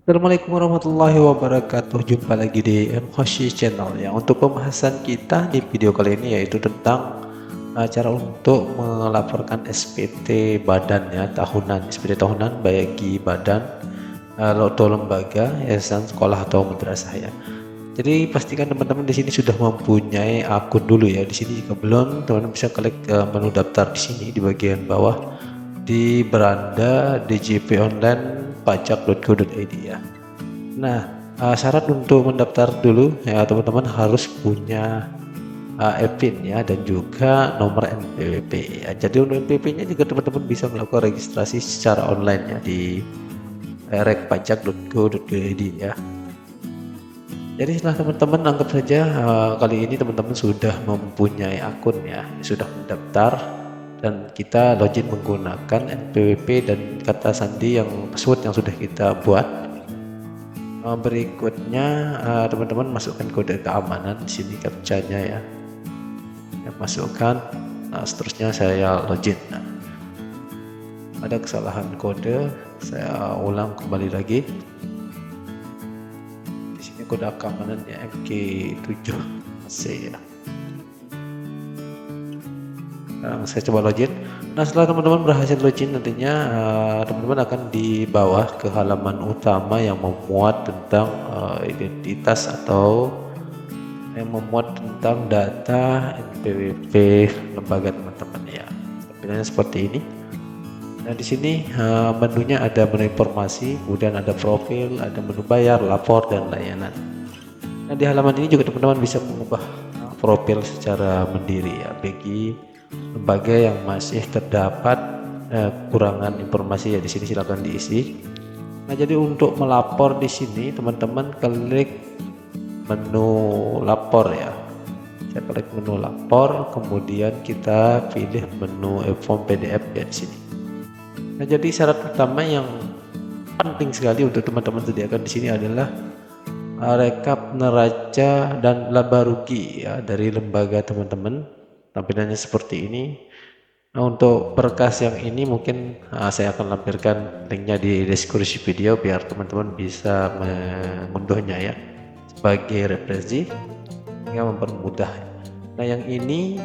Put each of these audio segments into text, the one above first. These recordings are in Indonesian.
Assalamualaikum warahmatullahi wabarakatuh. Jumpa lagi di Mhoshi Channel ya. Untuk pembahasan kita di video kali ini yaitu tentang cara untuk melaporkan SPT badan ya tahunan, SPT tahunan bagi badan atau lembaga, yayasan, sekolah atau madrasah ya. Jadi pastikan teman-teman di sini sudah mempunyai akun dulu ya. Di sini jika belum, teman-teman bisa klik menu daftar di sini di bagian bawah di beranda DJP online pajak.go.id ya. Nah, syarat untuk mendaftar dulu ya teman-teman harus punya PIN ya dan juga nomor NPWP ya. Jadi untuk NPWP-nya juga teman-teman bisa melakukan registrasi secara online ya di rekpajak.go.id ya. Jadi setelah teman-teman anggap saja kali ini teman-teman sudah mempunyai akun ya, sudah mendaftar dan kita login menggunakan NPWP dan kata sandi yang password yang sudah kita buat. Berikutnya teman-teman masukkan kode keamanan di sini captcha-nya ya. Masukkan, seterusnya saya login. Ada kesalahan kode, saya ulang kembali lagi. Di sini kode keamanannya MK7C ya. Sekarang saya coba login. Nah, setelah teman-teman berhasil login, nantinya teman-teman akan dibawa ke halaman utama yang memuat tentang identitas atau yang memuat tentang data NPWP lembaga teman-teman ya. Tampilannya seperti ini. Nah, di sini menunya ada menu informasi, kemudian ada profil, ada menu bayar, lapor, dan layanan. Nah, di halaman ini juga teman-teman bisa mengubah profil secara mandiri ya bagi lembaga yang masih terdapat kekurangan informasi ya. Di sini silakan diisi. Nah, jadi untuk melapor di sini teman-teman klik menu lapor ya. Saya klik menu lapor, kemudian kita pilih menu e-form PDF ya di sini. Nah, jadi syarat utama yang penting sekali untuk teman-teman sediakan di sini adalah rekap neraca dan laba rugi ya dari lembaga teman-teman. Tampilannya seperti ini. Nah, untuk berkas yang ini mungkin saya akan lampirkan linknya di deskripsi video biar teman-teman bisa mengunduhnya ya sebagai referensi yang mempermudah. Nah, yang ini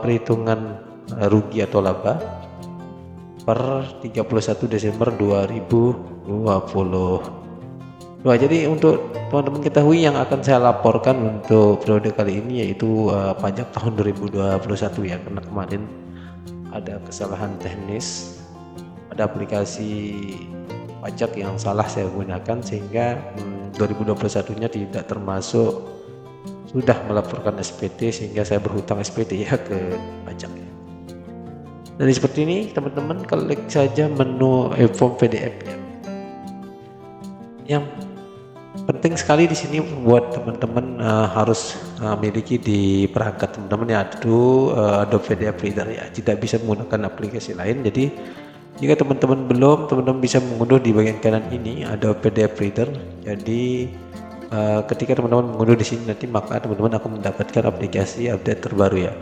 perhitungan rugi atau laba per 31 Desember 2020. Nah, jadi untuk teman-teman ketahui yang akan saya laporkan untuk periode kali ini yaitu pajak tahun 2021 ya, karena kemarin ada kesalahan teknis pada aplikasi pajak yang salah saya gunakan sehingga 2021 nya tidak termasuk sudah melaporkan SPT sehingga saya berhutang SPT ya ke pajak. Jadi seperti ini teman-teman, klik saja menu e-form PDF ya. Yang penting sekali di sini buat teman-teman harus miliki di perangkat teman-teman ya itu Adobe PDF Reader ya, tidak bisa menggunakan aplikasi lain. Jadi jika teman-teman belum, teman-teman bisa mengunduh di bagian kanan ini Adobe PDF Reader. Jadi ketika teman-teman mengunduh di sini nanti maka teman-teman akan mendapatkan aplikasi update terbaru ya.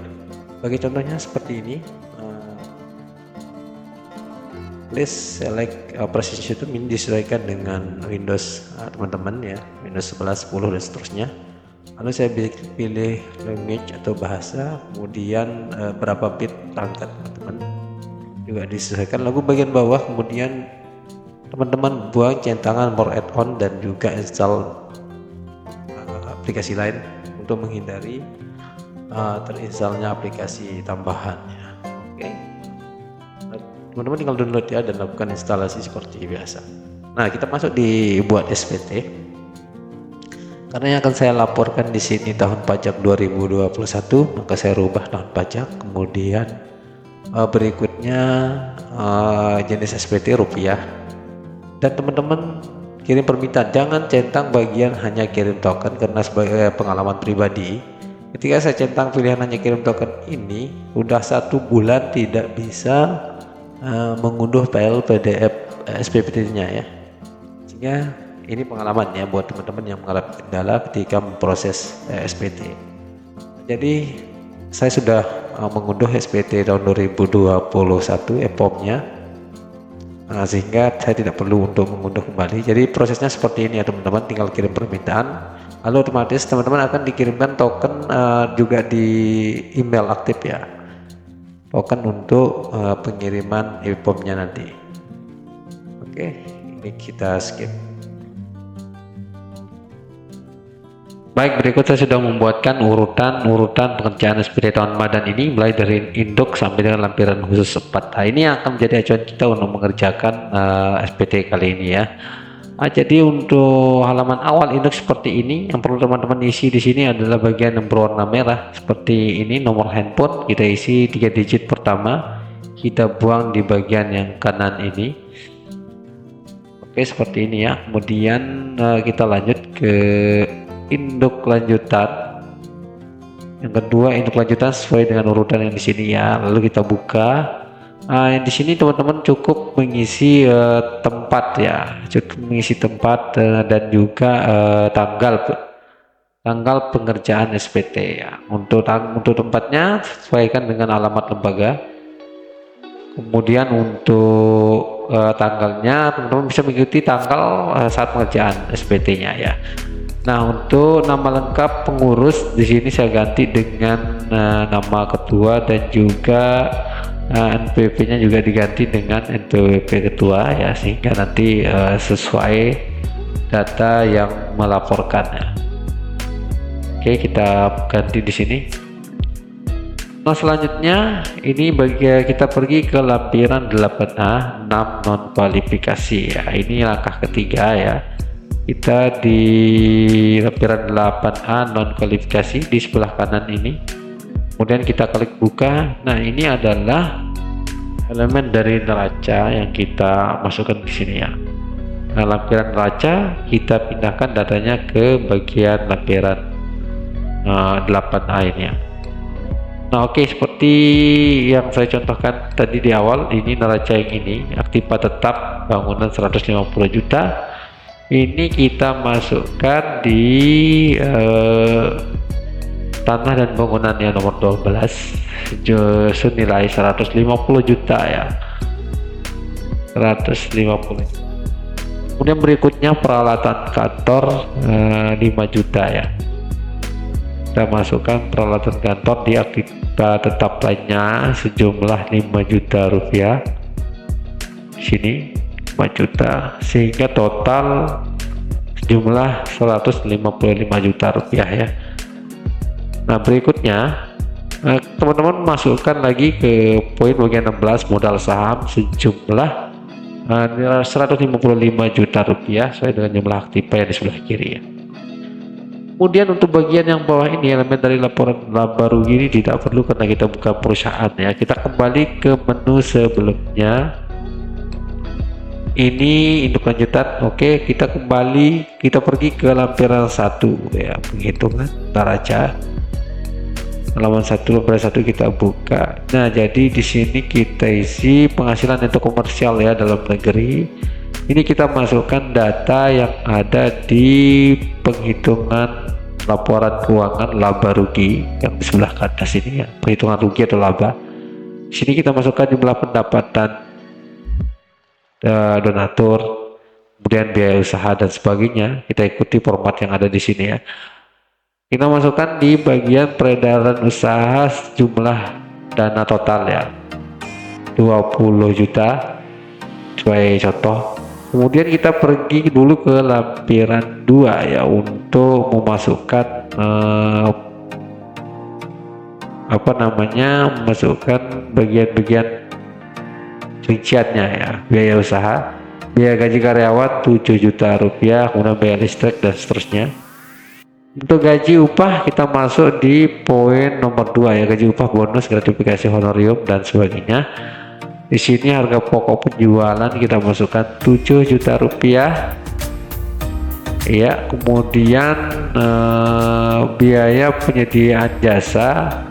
Bagi contohnya seperti ini. Please select operation system ini disesuaikan dengan Windows teman-teman ya, Windows 11, 10 dan seterusnya. Lalu saya pilih language atau bahasa, kemudian berapa bit perangkat teman-teman juga disesuaikan. Lalu bagian bawah kemudian teman-teman buang centangan more add-on dan juga install aplikasi lain untuk menghindari terinstalnya aplikasi tambahan ya. Oke. Teman-teman tinggal download ya dan lakukan instalasi seperti biasa. Nah, kita masuk di buat SPT. Karena yang akan saya laporkan di sini tahun pajak 2021, maka saya rubah tahun pajak. Kemudian berikutnya jenis SPT rupiah. Dan teman-teman kirim permintaan, jangan centang bagian hanya kirim token karena sebagai pengalaman pribadi. Ketika saya centang pilihan hanya kirim token ini, udah 1 bulan tidak bisa mengunduh file PDF SPT-nya ya, sehingga ini pengalaman ya buat teman-teman yang mengalami kendala ketika memproses SPT. Jadi saya sudah mengunduh SPT tahun 2021 e-form-nya. Sehingga saya tidak perlu untuk mengunduh kembali. Jadi prosesnya seperti ini ya teman-teman, tinggal kirim permintaan lalu otomatis teman-teman akan dikirimkan token juga di email aktif ya, token untuk pengiriman e-formnya nanti. Oke, ini kita skip. Baik, berikut saya sudah membuatkan urutan pengerjaan SPT tahun Madan ini mulai dari induk sampai dengan lampiran khusus 4. Nah, ini yang akan menjadi acuan kita untuk mengerjakan SPT kali ini ya. Jadi untuk halaman awal induk seperti ini, yang perlu teman-teman isi di sini adalah bagian yang berwarna merah seperti ini, nomor handphone kita isi 3 digit pertama, kita buang di bagian yang kanan ini. Oke, seperti ini ya. Kemudian kita lanjut ke induk lanjutan. Yang kedua, induk lanjutan sesuai dengan urutan yang di sini ya. Lalu kita buka. Di sini teman-teman cukup mengisi tempat ya, cukup mengisi tempat dan juga tanggal pengerjaan SPT ya. Untuk tempatnya sesuaikan dengan alamat lembaga. Kemudian untuk tanggalnya teman-teman bisa mengikuti tanggal saat pengerjaan SPT-nya ya. Nah, untuk nama lengkap pengurus di sini saya ganti dengan nama ketua dan juga NPWP-nya juga diganti dengan NPWP ketua ya, sehingga nanti sesuai data yang melaporkannya. Oke, kita ganti di sini. Nah, selanjutnya ini kita pergi ke lampiran 8A 6 non kualifikasi ya. Ini langkah ketiga ya. Kita di lampiran 8A non kualifikasi di sebelah kanan ini, kemudian kita klik buka. Nah, ini adalah elemen dari neraca yang kita masukkan di sini ya. Nah, lampiran neraca kita pindahkan datanya ke bagian lampiran 8A ini ya. Nah, oke, seperti yang saya contohkan tadi di awal, ini neraca yang ini, aktiva tetap bangunan 150 juta. Ini kita masukkan di tanah dan bangunan yang nomor 12 senilai 150 juta ya, 150. Kemudian berikutnya peralatan kantor 5 juta ya, kita masukkan peralatan kantor di aktiva tetap lainnya sejumlah 5 juta rupiah sini, 5 juta, sehingga total sejumlah 155 juta rupiah ya. Nah, berikutnya teman-teman masukkan lagi ke poin bagian 16 modal saham sejumlah 155 juta rupiah sesuai dengan jumlah aktiva yang di sebelah kiri ya. Kemudian untuk bagian yang bawah ini, elemen dari laporan laba rugi ini tidak perlu karena kita buka perusahaan ya. Kita kembali ke menu sebelumnya. Ini induk lanjutan. Oke, kita kembali, kita pergi ke lampiran 1 ya, penghitungan neraca. Halaman 1, lampiran 1 kita buka. Nah, jadi di sini kita isi penghasilan neto komersial ya dalam negeri. Ini kita masukkan data yang ada di penghitungan laporan keuangan laba rugi yang di sebelah atas ini ya, perhitungan rugi atau laba. Di sini kita masukkan jumlah pendapatan donatur, kemudian biaya usaha dan sebagainya. Kita ikuti format yang ada di sini ya. Kita masukkan di bagian peredaran usaha jumlah dana total ya, 20 juta sebagai contoh. Kemudian kita pergi dulu ke lampiran 2 ya untuk memasukkan memasukkan bagian-bagian rinciannya ya, biaya usaha, biaya gaji karyawan 7 juta rupiah, kemudian biaya listrik dan seterusnya. Untuk gaji upah kita masuk di poin nomor 2 ya, gaji upah, bonus, gratifikasi, honorium dan sebagainya. Di sini harga pokok penjualan kita masukkan 7 juta rupiah ya. Kemudian biaya penyediaan jasa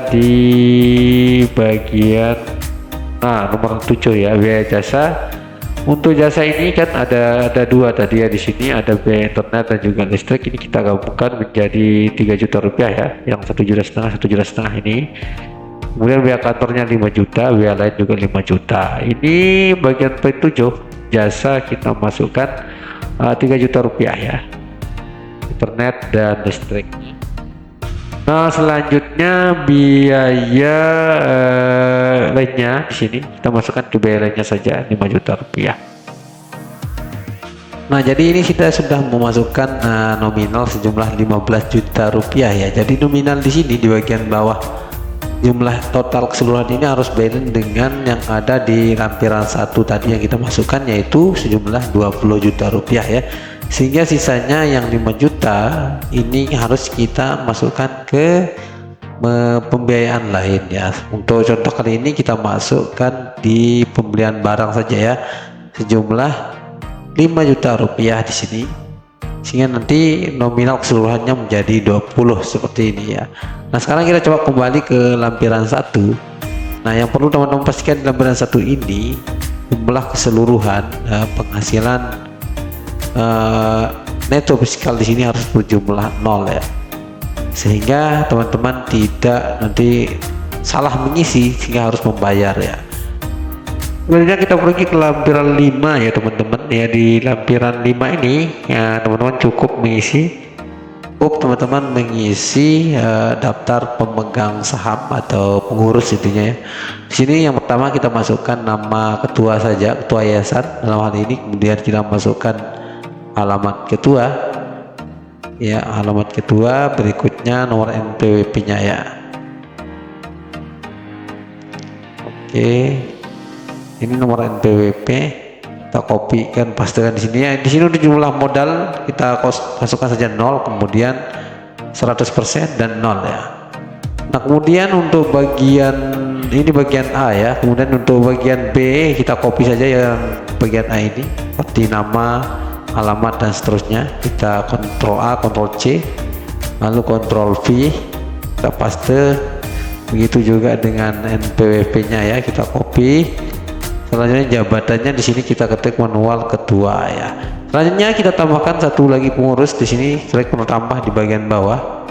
di bagian nomor 7 ya, biaya jasa. Untuk jasa ini kan ada 2 tadi ya, di sini ada biaya internet dan juga listrik. Ini kita gabungkan menjadi 3 juta rupiah ya, yang 1,5 juta ini. Kemudian biaya kantornya 5 juta, biaya lain juga 5 juta. Ini bagian P7 jasa kita masukkan 3 juta rupiah ya, internet dan listrik. Nah, selanjutnya biaya lainnya di sini kita masukkan ke biaya lainnya saja 5 juta rupiah. Nah, jadi ini kita sudah memasukkan nominal sejumlah 15 juta rupiah ya. Jadi nominal di sini di bagian bawah jumlah total keseluruhan ini harus balance dengan yang ada di lampiran 1 tadi yang kita masukkan, yaitu sejumlah 20 juta rupiah ya. Sehingga sisanya yang 5 juta ini harus kita masukkan ke pembiayaan lain ya. Untuk contoh kali ini kita masukkan di pembelian barang saja ya, sejumlah 5 juta rupiah di sini, sehingga nanti nominal keseluruhannya menjadi 20 seperti ini ya. Nah, sekarang kita coba kembali ke lampiran 1. Nah, yang perlu teman-teman pastikan di lampiran 1 ini jumlah keseluruhan penghasilan neto fiskal di sini harus berjumlah 0 ya, sehingga teman-teman tidak nanti salah mengisi sehingga harus membayar ya. Kemudian kita pergi ke lampiran 5 ya teman-teman ya. Di lampiran 5 ini ya teman-teman cukup teman-teman mengisi daftar pemegang saham atau pengurus intinya ya. Di sini yang pertama kita masukkan nama ketua saja, ketua yayasan dalam hal ini. Kemudian kita masukkan alamat ketua ya, alamat ketua, berikutnya nomor NPWP-nya ya. Oke, ini nomor NPWP, kita kopikan, pastekan di sini ya. Di sini untuk jumlah modal kita masukkan saja 0, kemudian 100% dan 0 ya. Nah, kemudian untuk bagian ini bagian A ya, kemudian untuk bagian B kita copy saja yang bagian A ini seperti nama, alamat dan seterusnya. Kita Ctrl A, Ctrl C, lalu Ctrl V, kita paste. Begitu juga dengan NPWP-nya ya, kita copy. Selanjutnya jabatannya di sini kita ketik manual ketua ya. Selanjutnya kita tambahkan satu lagi pengurus di sini, klik menu tambah di bagian bawah.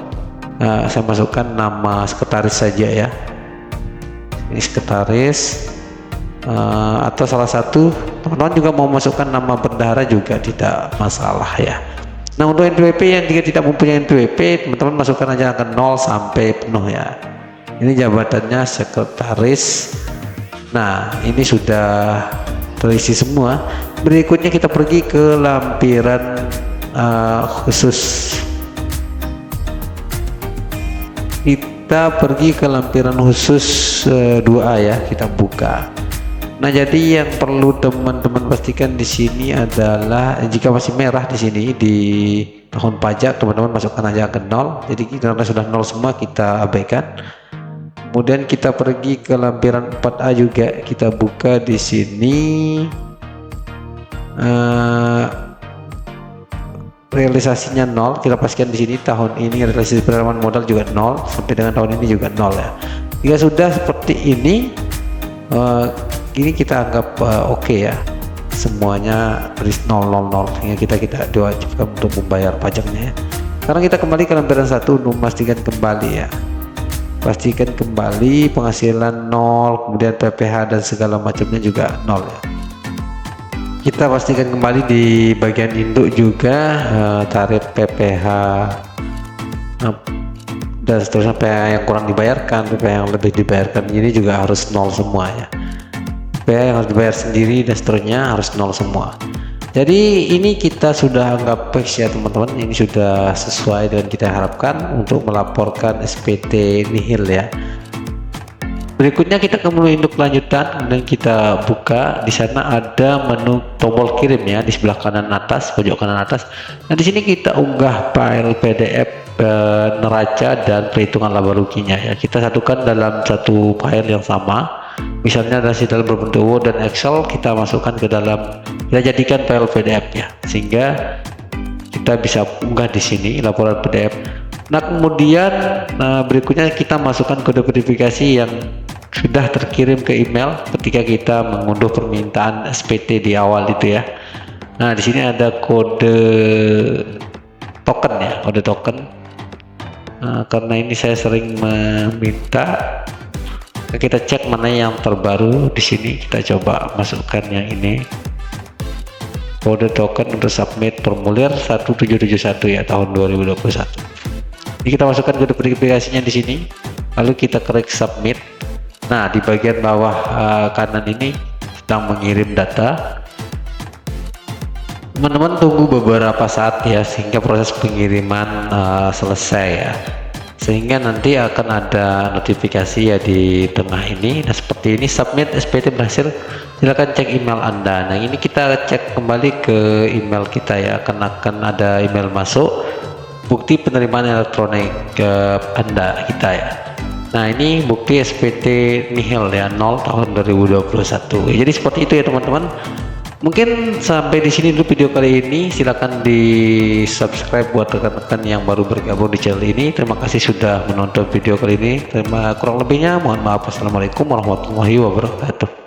Saya masukkan nama sekretaris saja ya. Ini sekretaris, atau salah satu teman-teman juga mau masukkan nama bendahara juga tidak masalah ya. Nah, untuk NPWP yang tidak mempunyai NPWP, teman-teman masukkan aja angka 0 sampai penuh ya. Ini jabatannya sekretaris. Nah, ini sudah terisi semua. Berikutnya kita pergi ke lampiran khusus. Kita pergi ke lampiran khusus 2A ya, kita buka. Nah, jadi yang perlu teman-teman pastikan di sini adalah jika masih merah di sini di tahun pajak, teman-teman masukkan aja ke 0. Jadi karena sudah 0 semua kita abaikan. Kemudian kita pergi ke lampiran 4A juga, kita buka di sini realisasinya 0. Kita pastikan di sini tahun ini realisasi penerimaan modal juga 0, sampai dengan tahun ini juga 0 ya. Jika sudah seperti ini, ini kita anggap oke ya, semuanya beris 000, sehingga kita diwajibkan untuk membayar pajaknya ya. Sekarang kita kembali ke lampiran 1 untuk memastikan kembali ya. Pastikan kembali penghasilan 0, kemudian PPh dan segala macamnya juga 0 ya. Kita pastikan kembali di bagian induk juga tarif PPh dan seterusnya, PPh yang kurang dibayarkan, PPh yang lebih dibayarkan, ini juga harus 0 semua ya. PPh yang harus dibayar sendiri dan seterusnya harus 0 semua. Jadi ini kita sudah anggap fix ya teman-teman, ini sudah sesuai dengan kita harapkan untuk melaporkan SPT nihil ya. Berikutnya kita ke menu induk lanjutan, kemudian kita buka. Di sana ada menu tombol kirim ya, di sebelah kanan atas, pojok kanan atas. Nah, di sini kita unggah file PDF neraca dan perhitungan laba ruginya ya. Kita satukan dalam satu file yang sama. Misalnya dari dalam berbentuk Word dan Excel, kita masukkan ke dalam, kita jadikan file PDF ya, sehingga kita bisa unggah di sini laporan PDF. Nah, kemudian berikutnya kita masukkan kode verifikasi yang sudah terkirim ke email ketika kita mengunduh permintaan SPT di awal itu ya. Nah, di sini ada kode token ya, kode token. Karena ini saya sering meminta Kita cek mana yang terbaru di sini. Kita coba masukkan yang ini. Kode token untuk submit formulir 1771 ya tahun 2021. Ini kita masukkan kode verifikasinya di sini. Lalu kita klik submit. Nah, di bagian bawah kanan ini sedang mengirim data. Teman-teman tunggu beberapa saat ya sehingga proses pengiriman selesai ya, sehingga nanti akan ada notifikasi ya di tengah ini. Nah, seperti ini, submit SPT berhasil, silakan cek email Anda. Nah, ini kita cek kembali ke email kita ya, akan ada email masuk bukti penerimaan elektronik ke Anda kita ya. Nah, ini bukti SPT nihil ya, 0 tahun 2021. Jadi seperti itu ya teman-teman. Mungkin sampai di sini dulu video kali ini. Silakan di subscribe buat rekan-rekan yang baru bergabung di channel ini. Terima kasih sudah menonton video kali ini. Kurang lebihnya mohon maaf. Assalamualaikum warahmatullahi wabarakatuh.